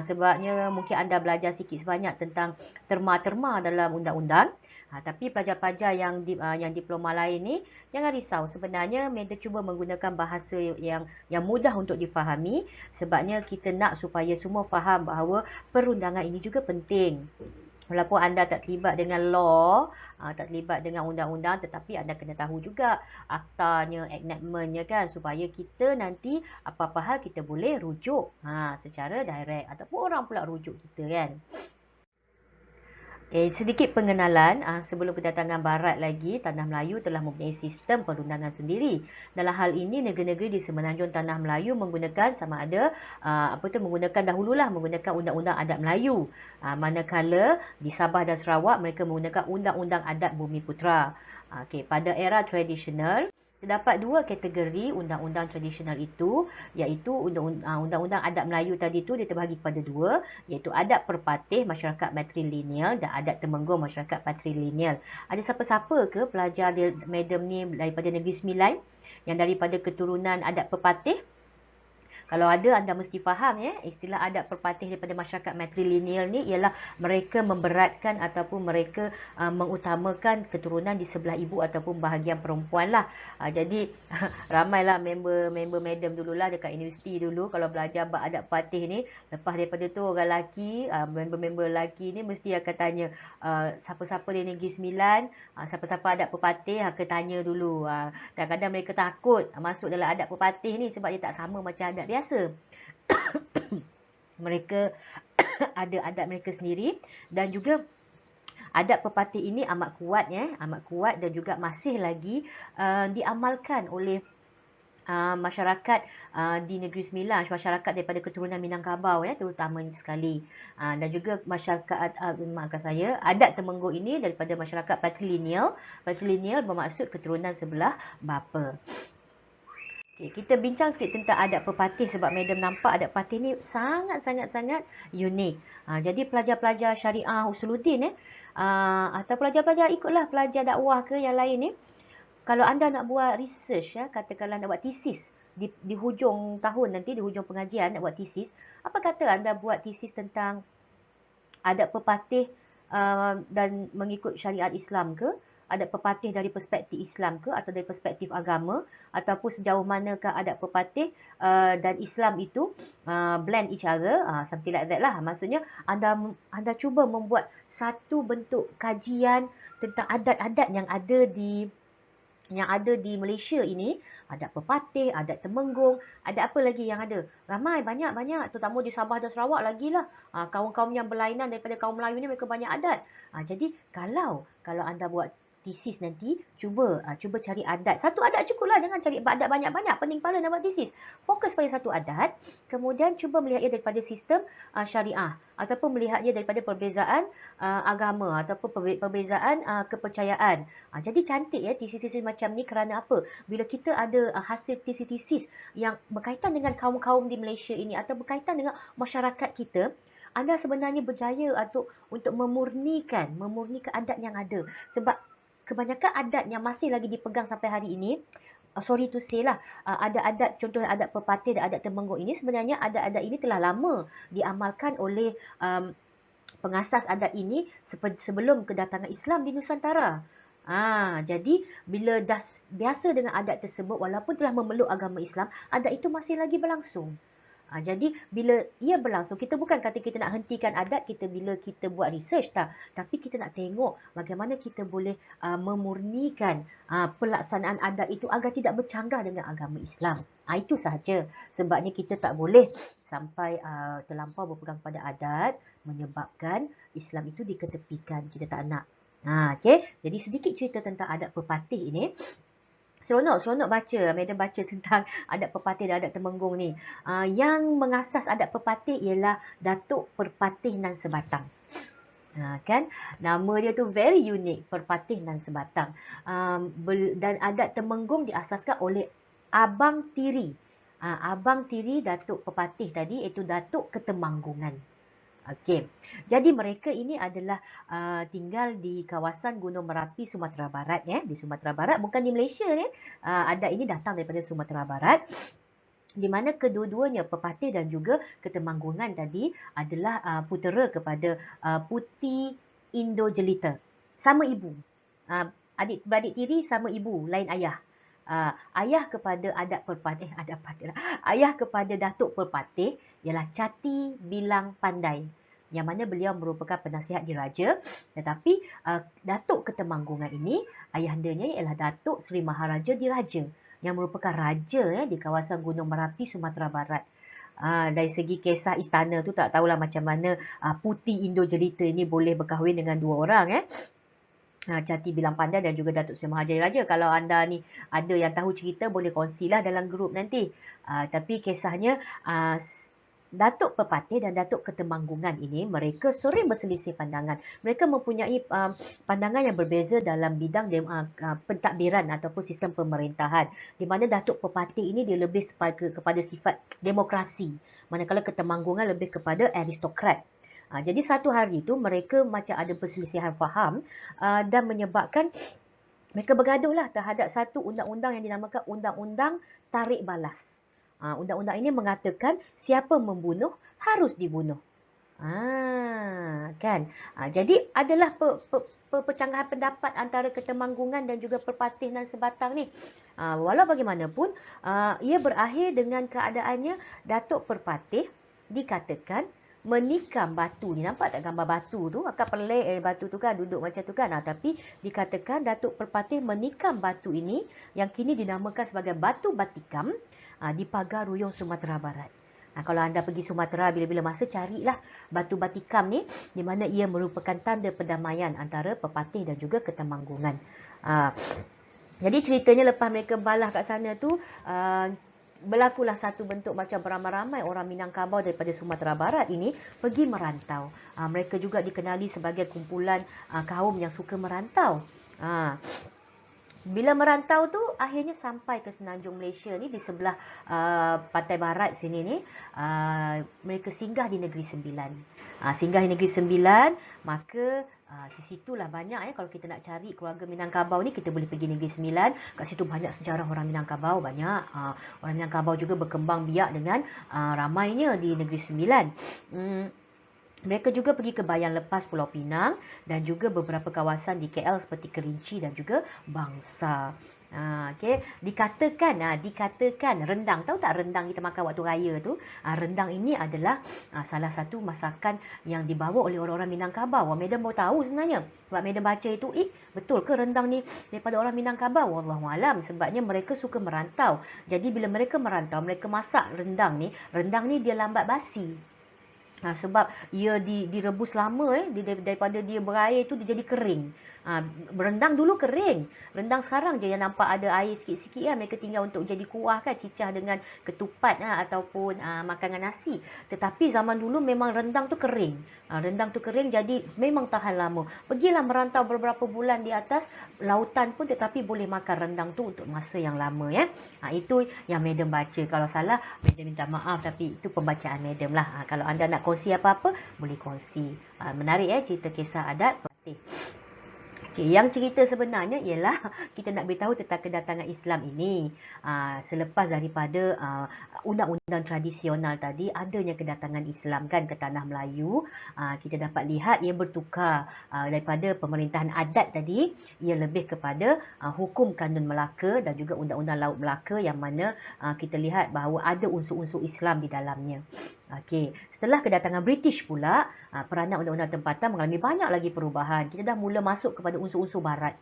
[SPEAKER 1] Sebabnya mungkin anda belajar sikit sebanyak tentang terma-terma dalam undang-undang. Tapi pelajar-pelajar yang diploma lain ni jangan risau, sebenarnya mereka cuba menggunakan bahasa yang mudah untuk difahami sebabnya kita nak supaya semua faham bahawa perundangan ini juga penting. Walaupun anda tak terlibat dengan law, tak terlibat dengan undang-undang, tetapi anda kena tahu juga aktanya, enactmentnya kan, supaya kita nanti apa-apa hal kita boleh rujuk secara direct ataupun orang pula rujuk kita kan. Sedikit pengenalan, sebelum kedatangan Barat lagi, Tanah Melayu telah mempunyai sistem perundangan sendiri. Dalam hal ini, negeri-negeri di semenanjung Tanah Melayu menggunakan sama ada, menggunakan Undang-Undang Adat Melayu. Manakala di Sabah dan Sarawak, mereka menggunakan Undang-Undang Adat Bumiputera. Pada era tradisional, terdapat dua kategori undang-undang tradisional itu, iaitu undang-undang adat Melayu tadi tu dia terbahagi kepada dua, iaitu adat perpatih masyarakat matrilineal dan adat temenggung masyarakat patrilineal. Ada siapa-siapa ke pelajar madam ni daripada Negeri Sembilan yang daripada keturunan adat perpatih? Kalau ada, anda mesti faham istilah adat perpatih daripada masyarakat matrilineal ni ialah mereka memberatkan ataupun mereka mengutamakan keturunan di sebelah ibu ataupun bahagian perempuan lah. Jadi ramailah member madam dululah dekat universiti dulu kalau belajar bab adat perpatih ni, lepas daripada tu orang lelaki, member lelaki ni mesti akan tanya siapa-siapa di Negeri Sembilan, siapa-siapa adat perpatih, akan tanya dulu. Kadang-kadang mereka takut masuk dalam adat perpatih ni sebab dia tak sama macam adat biasa. Mereka ada adat mereka sendiri dan juga adat perpatih ini amat kuat dan juga masih lagi diamalkan oleh masyarakat di Negeri Sembilan, masyarakat daripada keturunan Minangkabau terutama sekali. Dan juga masyarakat adat Temenggung ini daripada masyarakat patrilineal. Patrilineal bermaksud keturunan sebelah bapa. Kita bincang sikit tentang adat perpatih sebab madam nampak adat perpatih ni sangat-sangat unik. Jadi pelajar-pelajar syariah Usuluddin atau pelajar-pelajar ikutlah pelajar dakwah ke yang lain ni, kalau anda nak buat research katakanlah nak buat tesis di hujung tahun nanti, di hujung pengajian nak buat tesis, apa kata anda buat tesis tentang adat perpatih dan mengikut syariat Islam ke, adat perpatih dari perspektif Islam ke atau dari perspektif agama, ataupun sejauh manakah adat perpatih dan Islam itu blend each other, something like that lah. Maksudnya anda cuba membuat satu bentuk kajian tentang adat-adat yang ada di Malaysia ini, adat perpatih, adat temenggung, adat apa lagi yang ada? Ramai, banyak, terutama di Sabah dan Sarawak lagi lah. Kaum-kaum yang berlainan daripada kaum Melayu ni mereka banyak adat. Jadi kalau anda buat tesis nanti, cuba cari adat. Satu adat cukup lah, jangan cari adat banyak-banyak. Pening kepala nak buat tesis. Fokus pada satu adat, kemudian cuba melihat ia daripada sistem syariah ataupun melihat ia daripada perbezaan agama ataupun perbezaan kepercayaan. Jadi cantik tesis-tesis macam ni kerana apa? Bila kita ada hasil tesis-tesis yang berkaitan dengan kaum-kaum di Malaysia ini atau berkaitan dengan masyarakat kita, anda sebenarnya berjaya untuk memurnikan adat yang ada. Sebab kebanyakan adat yang masih lagi dipegang sampai hari ini, sorry to say lah, ada adat, contoh adat perpatih dan adat temenggung ini, sebenarnya adat-adat ini telah lama diamalkan oleh pengasas adat ini sebelum kedatangan Islam di Nusantara. Jadi bila dah biasa dengan adat tersebut, walaupun telah memeluk agama Islam, adat itu masih lagi berlangsung. Jadi bila ia berlangsung, kita bukan kata kita nak hentikan adat kita bila kita buat research tak, tapi kita nak tengok bagaimana kita boleh memurnikan pelaksanaan adat itu agar tidak bercanggah dengan agama Islam. Itu sahaja. Sebabnya kita tak boleh sampai terlampau berpegang pada adat menyebabkan Islam itu diketepikan. Kita tak nak. Okay. Jadi sedikit cerita tentang adat pepatih ini. Seronok baca. Madam baca tentang adat pepatih dan adat Temenggung ni. Yang mengasas adat pepatih ialah Datuk Perpatih Nan Sebatang. Kan? Nama dia tu very unique, Perpatih Nan Sebatang. Dan adat Temenggung diasaskan oleh Abang Tiri. Abang Tiri Datuk Pepatih tadi iaitu Datuk Ketemanggungan. Okey. Jadi mereka ini adalah tinggal di kawasan Gunung Merapi, Sumatera Barat ya, di Sumatera Barat, bukan di Malaysia ya. Adat ini datang daripada Sumatera Barat, di mana kedua-duanya Pepatih dan juga Ketemanggungan tadi adalah putera kepada Puti Indo Jelita. Sama ibu. Adik-beradik tiri sama ibu, lain ayah. Ayah kepada ayah kepada Datuk Perpatih ialah Cati Bilang Pandai, yang mana beliau merupakan penasihat diraja. Tetapi Datuk Ketemanggungan ini ayahandanya ialah Datuk Seri Maharaja Diraja, yang merupakan raja di kawasan Gunung Merapi, Sumatera Barat. Dari segi kisah istana tu tak tahulah macam mana Puti Indo Jelita ini boleh berkahwin dengan dua orang Cati Bilang Pandai dan juga Datuk Seri Maharaja Diraja. Kalau anda ni ada yang tahu cerita, boleh kongsilah dalam grup nanti. Tapi kisahnya Datuk Pepatih dan Datuk Ketemanggungan ini mereka sering berselisih pandangan. Mereka mempunyai pandangan yang berbeza dalam bidang pentadbiran ataupun sistem pemerintahan. Di mana Datuk Pepatih ini dia lebih kepada sifat demokrasi, manakala Ketemanggungan lebih kepada aristokrat. Jadi satu hari itu mereka macam ada perselisihan faham dan menyebabkan mereka bergaduhlah terhadap satu undang-undang yang dinamakan Undang-Undang Tarik Balas. Undang-undang ini mengatakan siapa membunuh harus dibunuh. Kan? Jadi adalah percanggahan pendapat antara Ketemanggungan dan juga Perpatih Nan Sebatang ni. Walau bagaimanapun, ia berakhir dengan keadaannya Datuk Perpatih dikatakan menikam batu ni. Nampak tak gambar batu tu? Agak pelik batu tu kan, duduk macam tu kan. Tapi dikatakan Datuk Perpatih menikam batu ini yang kini dinamakan sebagai Batu Batikam di Pagar Ruyung, Sumatera Barat. Kalau anda pergi Sumatera bila-bila masa, carilah Batu Batikam ni, di mana ia merupakan tanda perdamaian antara Pepatih dan juga Ketemanggungan. Jadi ceritanya lepas mereka balah kat sana tu, berlakulah satu bentuk macam beramai-ramai orang Minangkabau daripada Sumatera Barat ini pergi merantau. Mereka juga dikenali sebagai kumpulan kaum yang suka merantau. Bila merantau tu akhirnya sampai ke Semenanjung Malaysia ni, di sebelah pantai barat sini ni, mereka singgah di Negeri Sembilan. Singgah di Negeri Sembilan, maka di situlah banyak kalau kita nak cari keluarga Minangkabau ni, kita boleh pergi Negeri Sembilan. Kat situ banyak sejarah orang Minangkabau, banyak. Orang Minangkabau juga berkembang biak dengan ramainya di Negeri Sembilan. Mereka juga pergi ke Bayan Lepas, Pulau Pinang, dan juga beberapa kawasan di KL seperti Kerinci dan juga Bangsa. Okay. Dikatakan rendang. Tahu tak rendang kita makan waktu raya tu? Rendang ini adalah salah satu masakan yang dibawa oleh orang-orang Minangkabau. Madam baru tahu sebenarnya. Sebab Madam baca itu, betul ke rendang ni daripada orang Minangkabau? Wallahualam. Sebabnya mereka suka merantau. Jadi bila mereka merantau, mereka masak rendang ni dia lambat basi. Sebab ia direbus lama daripada dia berair tu dia jadi kering. Rendang dulu kering. Rendang sekarang je yang nampak ada air sikit-sikit mereka tinggal untuk jadi kuah kan, cicah dengan ketupat ataupun makan dengan nasi. Tetapi zaman dulu memang rendang tu kering. Rendang tu kering jadi memang tahan lama. Pergilah merantau beberapa bulan di atas lautan pun tetapi boleh makan rendang tu untuk masa yang lama ya. Itu yang Madam baca. Kalau salah Madam minta maaf, tapi itu pembacaan Madam lah. Kalau anda nak kongsi apa-apa boleh kongsi. Menarik cerita kisah adat Pepatih. Okay, yang cerita sebenarnya ialah kita nak beritahu tentang kedatangan Islam ini. Selepas daripada undang-undang tradisional tadi, adanya kedatangan Islam kan ke tanah Melayu. Kita dapat lihat ia bertukar daripada pemerintahan adat tadi, ia lebih kepada hukum kanun Melaka dan juga undang-undang Laut Melaka, yang mana kita lihat bahawa ada unsur-unsur Islam di dalamnya. Okey, setelah kedatangan British pula, peranan undang-undang tempatan mengalami banyak lagi perubahan. Kita dah mula masuk kepada unsur-unsur barat.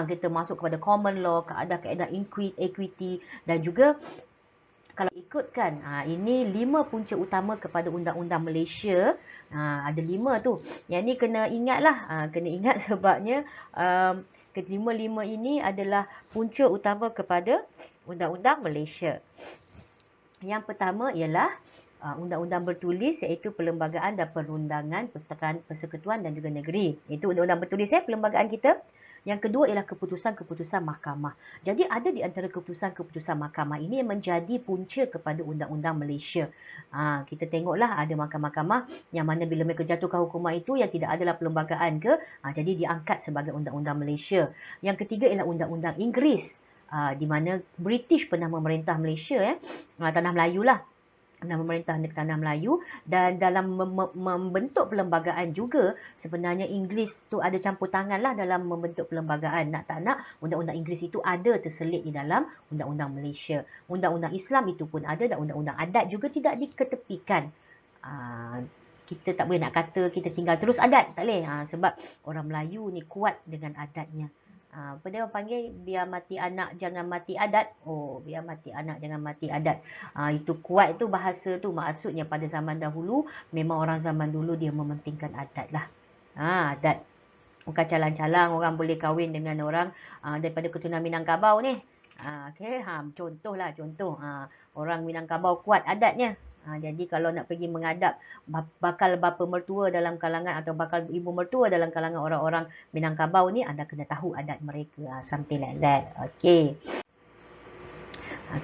[SPEAKER 1] Kita masuk kepada common law, kaedah-kaedah equity, dan juga kalau ikutkan, ini 5 punca utama kepada undang-undang Malaysia. Ada 5 tu. Yang ni kena ingatlah, kena ingat sebabnya kelima-lima ini adalah punca utama kepada undang-undang Malaysia. Yang pertama ialah undang-undang bertulis, iaitu Perlembagaan dan Perundangan Persekutuan dan juga Negeri. Itu undang-undang bertulis perlembagaan kita. Yang kedua ialah keputusan-keputusan mahkamah. Jadi ada di antara keputusan-keputusan mahkamah ini yang menjadi punca kepada undang-undang Malaysia. Kita tengoklah ada mahkamah-mahkamah yang mana bila mereka jatuhkan hukuman itu yang tidak adalah perlembagaan ke, jadi diangkat sebagai undang-undang Malaysia. Yang ketiga ialah undang-undang Inggeris, di mana British pernah memerintah Malaysia, tanah Melayu lah. Memerintah tanah Melayu, dan dalam membentuk perlembagaan juga sebenarnya Inggeris tu ada campur tangan lah dalam membentuk perlembagaan. Nak tak nak, undang-undang Inggeris itu ada terselit di dalam undang-undang Malaysia. Undang-undang Islam itu pun ada, dan undang-undang adat juga tidak diketepikan. Kita tak boleh nak kata kita tinggal terus adat, tak boleh. Sebab orang Melayu ni kuat dengan adatnya. Apa dia orang panggil, biar mati anak jangan mati adat. Biar mati anak jangan mati adat. Itu kuat tu bahasa tu. Maksudnya pada zaman dahulu, memang orang zaman dulu dia mementingkan adat lah. Adat. Bukan calang-calang orang boleh kahwin dengan orang daripada keturunan Minangkabau ni. Okay, contohlah, contoh. Orang Minangkabau kuat adatnya. Jadi kalau nak pergi menghadap bakal bapa mertua dalam kalangan atau bakal ibu mertua dalam kalangan orang-orang Minangkabau ni, anda kena tahu adat mereka. Something like that. Okay.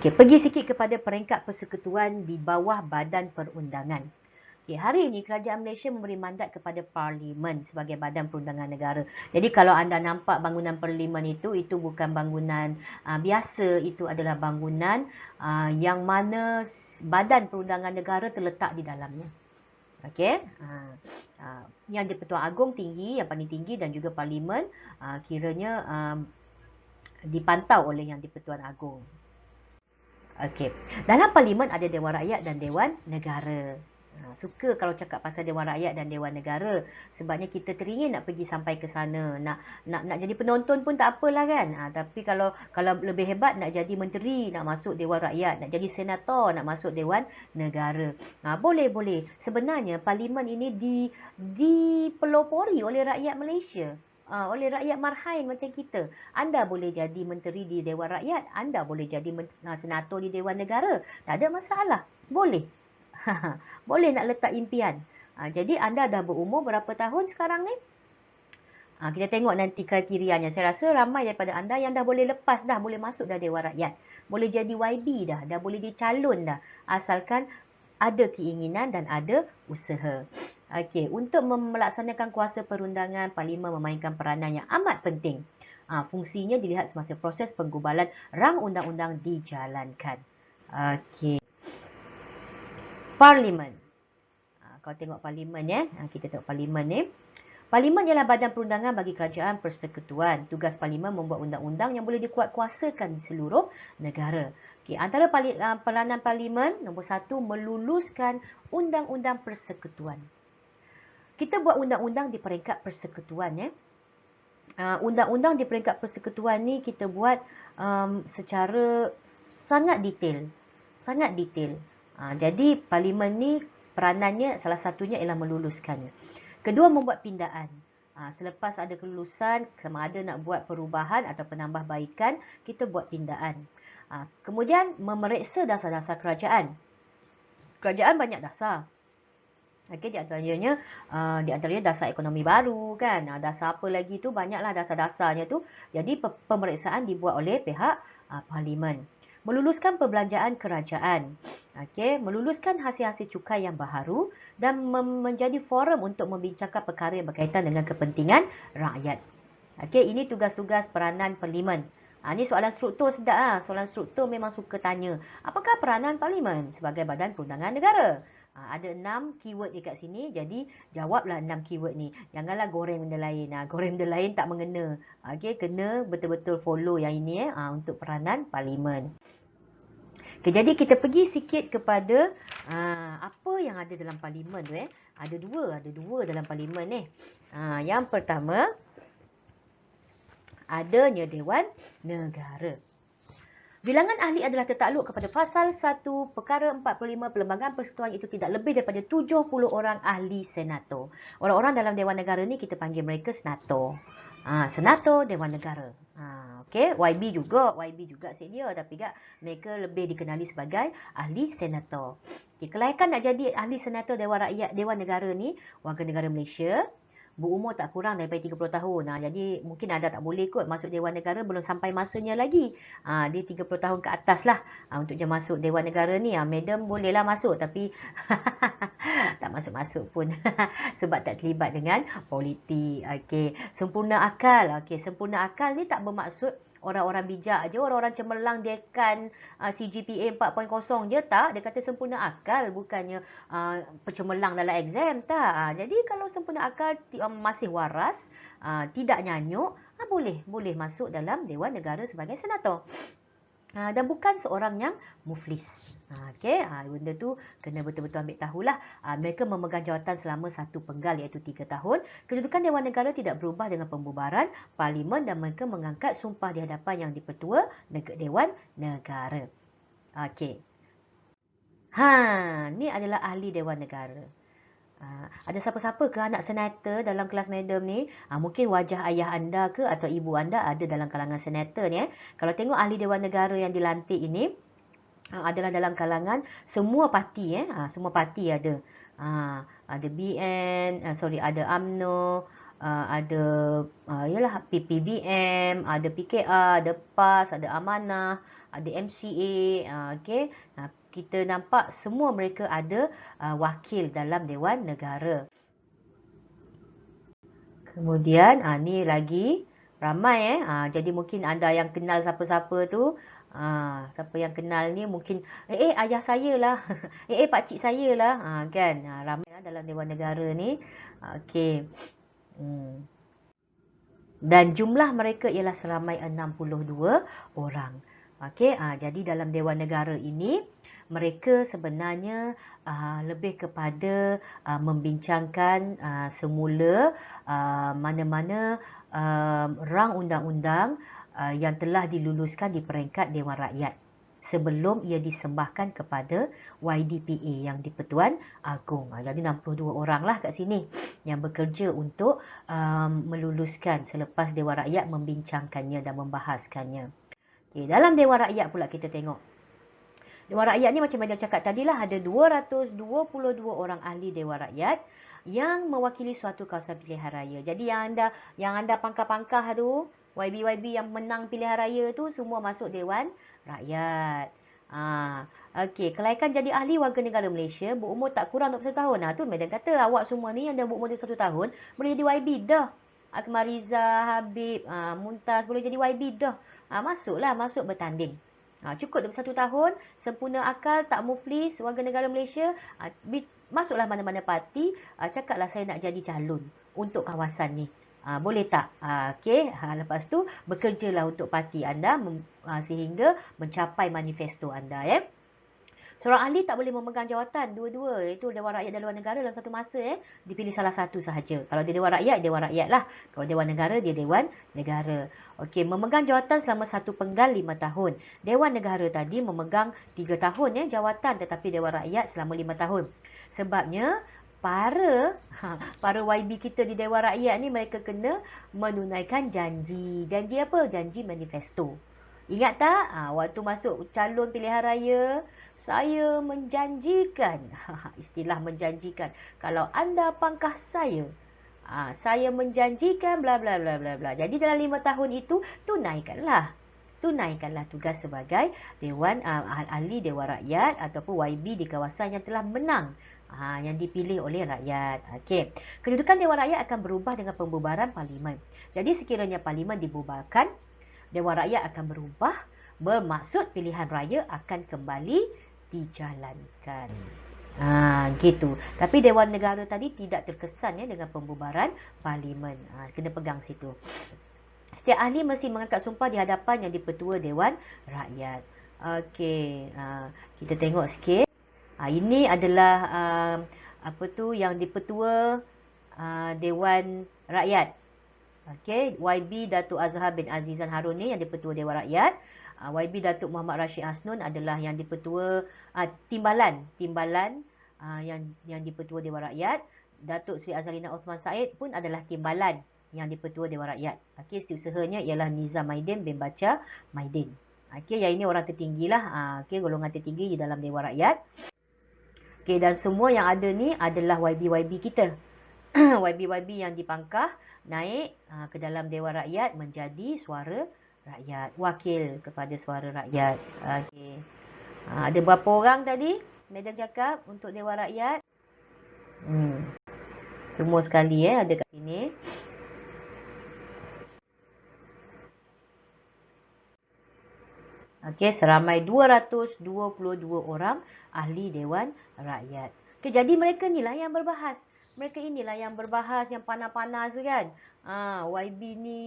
[SPEAKER 1] Pergi sikit kepada peringkat persekutuan di bawah badan perundangan. Hari ini kerajaan Malaysia memberi mandat kepada Parlimen sebagai badan perundangan negara. Jadi kalau anda nampak bangunan Parlimen itu bukan bangunan biasa, itu adalah bangunan yang mana badan perundangan negara terletak di dalamnya. Okey. Yang di-Pertuan Agong tinggi, yang paling tinggi, dan juga Parlimen kiranya dipantau oleh yang di-Pertuan Agong. Okey. Dalam Parlimen ada Dewan Rakyat dan Dewan Negara. Suka kalau cakap pasal Dewan Rakyat dan Dewan Negara, sebabnya kita teringin nak pergi sampai ke sana, nak jadi penonton pun tak apalah kan. Tapi kalau lebih hebat, nak jadi menteri, nak masuk Dewan Rakyat, nak jadi senator, nak masuk Dewan Negara. Boleh. Sebenarnya Parlimen ini dipelopori oleh rakyat Malaysia. Oleh rakyat marhain macam kita. Anda boleh jadi menteri di Dewan Rakyat, anda boleh jadi senator di Dewan Negara. Tak ada masalah. Boleh. Boleh nak letak impian. Jadi anda dah berumur berapa tahun sekarang ni? Kita tengok nanti kriterianya. Saya rasa ramai daripada anda yang dah boleh lepas dah, boleh masuk dah Dewan Rakyat. Boleh jadi YB dah boleh dicalon dah. Asalkan ada keinginan dan ada usaha. Okey, untuk melaksanakan kuasa perundangan, Parlimen memainkan peranan yang amat penting. Fungsinya dilihat semasa proses penggubalan rang undang-undang dijalankan. Okey. Parlimen. Kau tengok Parlimen kita tengok Parlimen ni. Parlimen ialah badan perundangan bagi kerajaan persekutuan. Tugas Parlimen membuat undang-undang yang boleh dikuatkuasakan di seluruh negara. Antara peranan Parlimen, nombor 1, meluluskan undang-undang persekutuan. Kita buat undang-undang di peringkat persekutuan. Undang-undang di peringkat persekutuan ni kita buat secara sangat detail. Sangat detail. Jadi Parlimen ni peranannya salah satunya ialah meluluskannya. Kedua, membuat pindaan. Selepas ada kelulusan, sama ada nak buat perubahan atau penambahbaikan, kita buat pindaan. Kemudian memeriksa dasar-dasar kerajaan. Kerajaan banyak dasar. Okey, di antaranya dasar ekonomi baru kan. Dasar apa lagi tu, banyaklah dasar-dasarnya tu. Jadi pemeriksaan dibuat oleh pihak Parlimen. Meluluskan perbelanjaan kerajaan. Meluluskan hasil-hasil cukai yang baharu dan menjadi forum untuk membincangkan perkara yang berkaitan dengan kepentingan rakyat. Okey, ini tugas-tugas peranan parlimen. Ini soalan struktur sedap. Soalan struktur memang suka tanya. Apakah peranan parlimen sebagai badan perundangan negara? Ada 6 keyword dekat sini. Jadi, jawablah 6 keyword ni. Janganlah goreng benda lain. Goreng benda lain tak mengena. Okey, kena betul-betul follow yang ini untuk peranan parlimen. Okay, jadi kita pergi sikit kepada apa yang ada dalam parlimen tu. Ada dua dalam parlimen ni. Yang pertama, adanya Dewan Negara. Bilangan ahli adalah tertakluk kepada Fasal 1 Perkara 45 Perlembagaan Persekutuan itu tidak lebih daripada 70 orang ahli senator. Orang-orang dalam Dewan Negara ni kita panggil mereka senator. Senator Dewan Negara. Okey, YB juga sedia tapi mereka lebih dikenali sebagai ahli senator. Okay, kelayakan nak jadi ahli senator Dewan Rakyat Dewan Negara ni warga negara Malaysia, berumur tak kurang daripada 30 tahun. Jadi mungkin anda tak boleh kot masuk Dewan Negara, belum sampai masanya lagi. Dia 30 tahun ke atas lah untuk je masuk Dewan Negara ni. Madam bolehlah masuk tapi tak masuk-masuk pun sebab tak terlibat dengan politik. Okey, sempurna akal. Okey, sempurna akal ni tak bermaksud orang-orang bijak je, orang-orang cemerlang dekan CGPA 4.0 je, tak. Dia kata sempurna akal, bukannya pencemerlang dalam exam, tak. Jadi kalau sempurna akal masih waras, tidak nyanyuk, boleh masuk dalam Dewan Negara sebagai senator. Dan bukan seorang yang muflis. Okey, benda tu kena betul-betul ambil tahulah. Mereka memegang jawatan selama 1 penggal iaitu 3 tahun. Kedudukan Dewan Negara tidak berubah dengan pembubaran parlimen dan mereka mengangkat sumpah di hadapan yang dipertua Dewan Negara. Okey. Ni adalah ahli Dewan Negara. Ada siapa-siapa ke anak senator dalam kelas madam ni? Mungkin wajah ayah anda ke atau ibu anda ada dalam kalangan senator ni. Kalau tengok ahli Dewan Negara yang dilantik ini adalah dalam kalangan semua parti. Semua parti ada. Ada BN, ada UMNO, ada PPBM, ada PKR, ada PAS, ada Amanah, ada MCA. Okey. Kita nampak semua mereka ada wakil dalam Dewan Negara. Kemudian ni lagi ramai jadi mungkin anda yang kenal siapa-siapa tu, siapa yang kenal ni mungkin ayah saya lah, pakcik saya lah, kan. Ramai dalam Dewan Negara ni. Okey. Dan jumlah mereka ialah seramai 62 orang. Okey, jadi dalam Dewan Negara ini mereka sebenarnya lebih kepada membincangkan semula mana-mana rang undang-undang yang telah diluluskan di peringkat Dewan Rakyat sebelum ia disembahkan kepada YDPA yang di-Pertuan Agong. Jadi 62 orang lah kat sini yang bekerja untuk meluluskan selepas Dewan Rakyat membincangkannya dan membahaskannya. Okay, dalam Dewan Rakyat pula kita tengok. Dewan Rakyat ni macam Madam cakap tadilah ada 222 orang ahli Dewan Rakyat yang mewakili suatu kawasan pilihan raya. Jadi yang anda pangkah-pangkah tu, YB yang menang pilihan raya tu semua masuk Dewan Rakyat. Okey, kelayakan jadi ahli warga negara Malaysia berumur tak kurang 21 tahun. Tu Madam kata awak semua ni yang dah berumur 21 tahun boleh jadi YB dah. Akmariza, Habib, Muntaz boleh jadi YB dah. Masuk bertanding. Cukup 21 tahun, sempurna akal, tak muflis, warga negara Malaysia, masuklah mana-mana parti, cakaplah saya nak jadi calon untuk kawasan ni. Boleh tak? Okey, lepas tu bekerjalah untuk parti anda sehingga mencapai manifesto anda. Seorang ahli tak boleh memegang jawatan dua-dua, iaitu Dewan Rakyat dan Dewan Negara dalam satu masa. Dipilih salah satu sahaja. Kalau dia Dewan Rakyat lah. Kalau Dewan Negara, dia Dewan Negara. Okey, memegang jawatan selama 1 penggal 5 tahun. Dewan Negara tadi memegang 3 tahun jawatan, tetapi Dewan Rakyat selama 5 tahun. Sebabnya para YB kita di Dewan Rakyat ni mereka kena menunaikan janji. Janji apa? Janji manifesto. Ingat tak? Waktu masuk calon pilihan raya, saya menjanjikan, istilah menjanjikan, kalau anda pangkah saya menjanjikan bla bla bla bla bla. Jadi dalam 5 tahun itu tunaikanlah tugas sebagai ahli Dewan Rakyat ataupun YB di kawasan yang telah menang yang dipilih oleh rakyat. Okey. Kedudukan Dewan Rakyat akan berubah dengan pembubaran Parlimen. Jadi sekiranya Parlimen dibubarkan, Dewan Rakyat akan berubah, bermaksud pilihan raya akan kembali dijalankan. Gitu. Tapi Dewan Negara tadi tidak terkesan ya dengan pembubaran Parlimen. Kena pegang situ. Setiap ahli mesti mengangkat sumpah di hadapan yang dipertua Dewan Rakyat. Okey, kita tengok sikit. Ini adalah yang dipertua Dewan Rakyat. Okey, YB Datuk Azhar bin Azizan Harun ni yang dipertua Dewan Rakyat. YB Datuk Muhammad Rashid Hasnun adalah yang dipertua timbalan yang dipertua Dewan Rakyat. Datuk Seri Azalina Osman Said pun adalah timbalan yang dipertua Dewan Rakyat. Okey, setiausahanya ialah Nizam Maidin bin Bacha Maidin. Okey, yang ini orang tertinggi lah. Okey, golongan tertinggi di dalam Dewan Rakyat. Okey, dan semua yang ada ni adalah YB kita. YB yang dipangkah naik ke dalam Dewan Rakyat menjadi suara rakyat, wakil kepada suara rakyat. Okey. Ada berapa orang tadi? Medan cakap untuk Dewan Rakyat. Semua sekali ada kat sini. Okey, seramai 222 orang ahli Dewan Rakyat. Okey, jadi mereka inilah yang berbahas. Mereka inilah yang berbahas, yang panas-panas tu kan. YB ni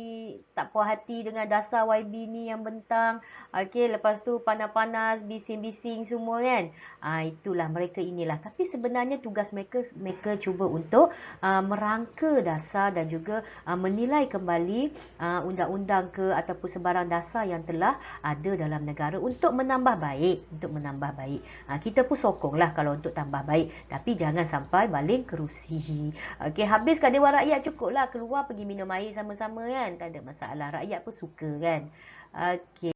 [SPEAKER 1] tak puas hati dengan dasar YB ni yang bentang. Okey, lepas tu panas-panas, bising-bising semua kan. Itulah mereka inilah. Tapi sebenarnya tugas mereka cuba untuk merangka dasar dan juga menilai kembali undang-undang ke ataupun sebarang dasar yang telah ada dalam negara untuk menambah baik. Kita pun sokonglah kalau untuk tambah baik. Tapi jangan sampai baling kerusi. Okey, habis kat Dewan Rakyat cukuplah, keluar pergi minum air sama-sama kan. Tak ada masalah. Rakyat pun suka kan. Okey.